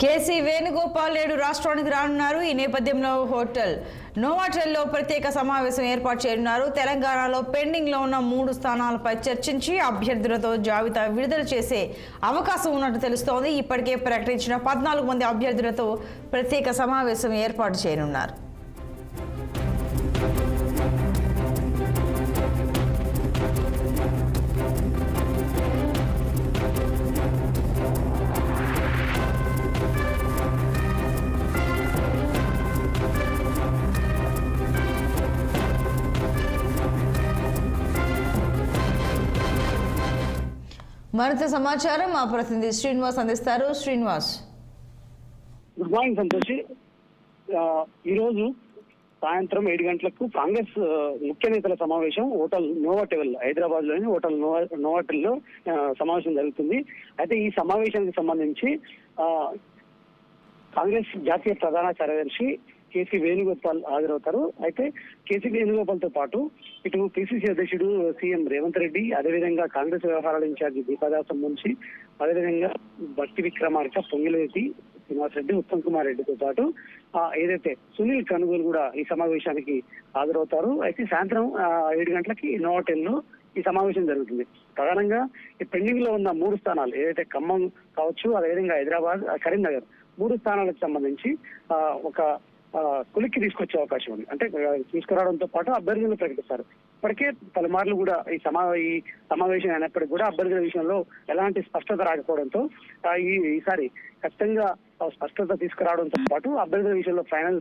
KC Venugopal నేడు రాష్ట్రానికి రానున్నారు. ఈ నేపథ్యంలో హోటల్ నోవాటెల్లో ప్రత్యేక సమావేశం ఏర్పాటు చేయనున్నారు. తెలంగాణలో పెండింగ్ లో ఉన్న 3 స్థానాలపై చర్చించి అభ్యర్థులతో జాబితా విడుదల చేసే అవకాశం ఉన్నట్టు తెలుస్తోంది. ఇప్పటికే ప్రకటించిన 14 మంది అభ్యర్థులతో ప్రత్యేక సమావేశం ఏర్పాటు చేయనున్నారు. మరింత సమాచారం మా ప్రతినిధి శ్రీనివాస్ అందిస్తారు. Srinivas, good morning Santoshi. ఈరోజు సాయంత్రం 7 గంటలకు కాంగ్రెస్ ముఖ్య నేతల సమావేశం హోటల్ నోవాటెల్, హైదరాబాద్ లోని హోటల్ నోవాటెల్ లో సమావేశం జరుగుతుంది. అయితే ఈ సమావేశానికి సంబంధించి కాంగ్రెస్ జాతీయ ప్రధాన కార్యదర్శి కేసీ వేణుగోపాల్ హాజరవుతారు. అయితే కేసీ వేణుగోపాల్ తో పాటు ఇటు పిసిసి అధ్యక్షుడు సీఎం రేవంత్ రెడ్డి, అదేవిధంగా కాంగ్రెస్ వ్యవహారాల ఇన్ఛార్జి దీపాదాసం నుంచి, అదేవిధంగా భట్టి విక్రమార్క, పొంగిలేటి శ్రీనివాస్ రెడ్డి, ఉత్తమ్ కుమార్ రెడ్డితో పాటు ఏదైతే సునీల్ కనుగోలు కూడా ఈ సమావేశానికి హాజరవుతారు. అయితే సాయంత్రం 7 గంటలకి నోవాటెల్లో ఈ సమావేశం జరుగుతుంది. ప్రధానంగా ఈ పెండింగ్ లో ఉన్న 3 స్థానాలు ఏదైతే ఖమ్మం కావచ్చు, అదేవిధంగా హైదరాబాద్, కరీంనగర్ 3 స్థానాలకు సంబంధించి ఒక కొలిక్కి తీసుకొచ్చే అవకాశం ఉంది. అంటే తీసుకురావడంతో పాటు అభ్యర్థులను ప్రకటిస్తారు. ఇప్పటికే పలుమార్లు కూడా ఈ సమావేశం అయినప్పటికీ కూడా అభ్యర్థుల విషయంలో ఎలాంటి స్పష్టత రాకపోవడంతో ఈసారి ఖచ్చితంగా స్పష్టత తీసుకురావడంతో పాటు అభ్యర్థుల విషయంలో ఫైనల్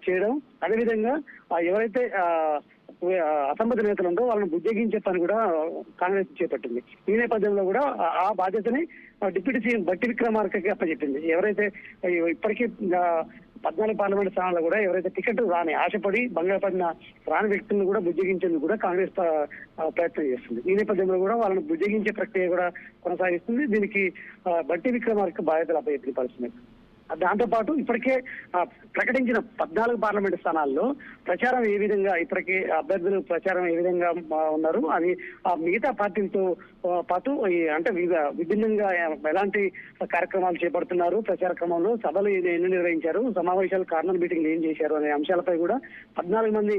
చేయడం, అదేవిధంగా ఎవరైతే అసమ్మతి నేతలు ఉందో వాళ్ళని బుజ్జగించే పని కూడా కాంగ్రెస్ చేపట్టింది. ఈ నేపథ్యంలో కూడా ఆ బాధ్యతని డిప్యూటీ సీఎం భట్టి విక్రమార్కకి అప్పచెప్పింది. ఎవరైతే ఇప్పటికీ 14 పార్లమెంట్ స్థానాల్లో కూడా ఎవరైతే టికెట్ రాని ఆశపడి భంగపడిన రాని వ్యక్తులను కూడా బుజ్జగించేందుకు కూడా కాంగ్రెస్ ప్రయత్నం చేస్తుంది. ఈ నేపథ్యంలో కూడా వాళ్ళని బుజ్జగించే ప్రక్రియ కూడా కొనసాగిస్తుంది. దీనికి భట్టి విక్రమార్క బాధ్యతలు అప్పచెప్పిన పరిస్థితి. దాంతో పాటు ఇప్పటికే ప్రకటించిన 14 పార్లమెంట్ స్థానాల్లో ప్రచారం ఏ విధంగా, ఇప్పటికే అభ్యర్థులు ప్రచారం ఏ విధంగా ఉన్నారు, అది మిగతా పార్టీలతో పాటు అంటే విభిన్నంగా ఎలాంటి కార్యక్రమాలు చేపడుతున్నారు, ప్రచార క్రమంలో సభలు ఎన్ని నిర్వహించారు, సమావేశాలు, కార్నర్ మీటింగ్లు ఏం చేశారు అనే అంశాలపై కూడా 14 మంది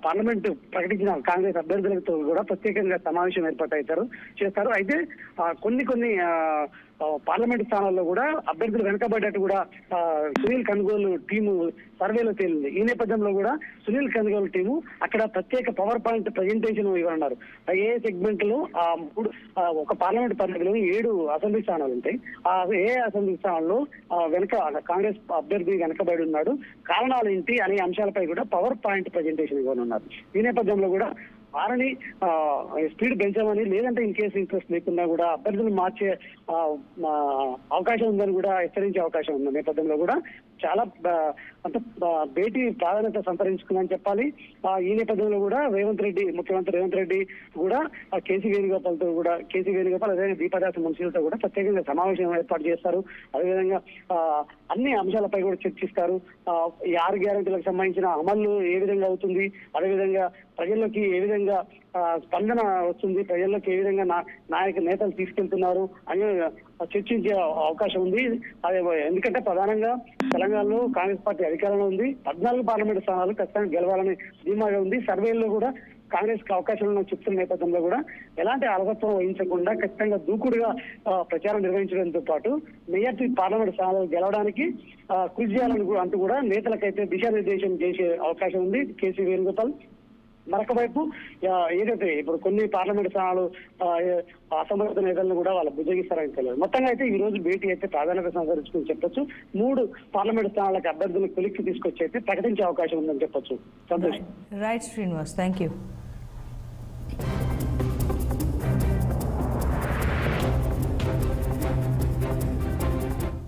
పార్లమెంట్ ప్రకటించిన కాంగ్రెస్ అభ్యర్థులతో కూడా ప్రత్యేకంగా సమావేశం చేస్తారు. అయితే కొన్ని పార్లమెంట్ స్థానాల్లో కూడా అభ్యర్థులు వెనుకబడ్డట్టు కూడా సునీల్ కనుగోలు టీము సర్వేలో తేలింది. ఈ నేపథ్యంలో కూడా సునీల్ కనుగోలు టీము అక్కడ ప్రత్యేక పవర్ పాయింట్ ప్రజెంటేషన్ ఇవ్వనున్నారు. ఏ సెగ్మెంట్ లో ఒక పార్లమెంట్ పరిధిలో 7 అసెంబ్లీ స్థానాలు ఉంటాయి. ఏ అసెంబ్లీ స్థానాల్లో కాంగ్రెస్ అభ్యర్థి వెనకబడి ఉన్నాడు, కారణాలు ఏంటి అనే అంశాలపై కూడా పవర్ పాయింట్ ప్రజెంటేషన్ ఇవ్వనున్నారు. ఈ నేపథ్యంలో కూడా వారిని స్పీడ్ పెంచామని, లేదంటే ఇన్ కేసు ఇంట్రెస్ట్ లేకుండా కూడా అభ్యర్థులు మార్చే అవకాశం ఉందని కూడా హెచ్చరించే అవకాశం ఉన్న నేపథ్యంలో కూడా చాలా అంటే భేటీ ప్రాధాన్యత సంతరించుకుందని చెప్పాలి. ఈ నేపథ్యంలో కూడా ముఖ్యమంత్రి రేవంత్ రెడ్డి కూడా కేసీ వేణుగోపాల్ అదేవిధంగా దీపాదాస మున్సిలతో కూడా ప్రత్యేకంగా సమావేశం ఏర్పాటు చేస్తారు. అదేవిధంగా అన్ని అంశాలపై కూడా చర్చిస్తారు. ఈ 6 గ్యారెంటీలకు సంబంధించిన అమలు ఏ విధంగా అవుతుంది, అదేవిధంగా ప్రజల్లోకి ఏ విధంగా స్పందన వస్తుంది, ప్రజల్లోకి ఏ విధంగా నేతలు తీసుకెళ్తున్నారు అని చర్చించే అవకాశం ఉంది. అదే ఎందుకంటే ప్రధానంగా తెలంగాణలో కాంగ్రెస్ పార్టీ అధికారంలో ఉంది. 14 పార్లమెంట్ స్థానాలు ఖచ్చితంగా గెలవాలని ధీమాగా ఉంది. సర్వేల్లో కూడా కాంగ్రెస్ కి అవకాశాలను చెప్తున్న నేపథ్యంలో కూడా ఎలాంటి అలసత్వం వహించకుండా ఖచ్చితంగా దూకుడుగా ప్రచారం నిర్వహించడంతో పాటు మెజార్టీ పార్లమెంట్ స్థానాలు గెలవడానికి కృషి చేయాలని అంటూ కూడా నేతలకైతే దిశానిర్దేశం చేసే అవకాశం ఉంది కేసీ వేణుగోపాల్. మరొక వైపు ఏదైతే ఇప్పుడు కొన్ని పార్లమెంట్ స్థానాలు అసమర్థ నేతలను కూడా వాళ్ళు బుజ్జగిస్తారని తెలియదు. మొత్తంగా అయితే ఈ రోజు భేటీ అయితే ప్రాధాన్యత సంతరించుకుని చెప్పొచ్చు. 3 పార్లమెంట్ స్థానాలకు అభ్యర్థులను కొలిక్కి తీసుకొచ్చి అయితే ప్రకటించే అవకాశం ఉందని చెప్పొచ్చు. Santosh. Right Srinivas, thank you.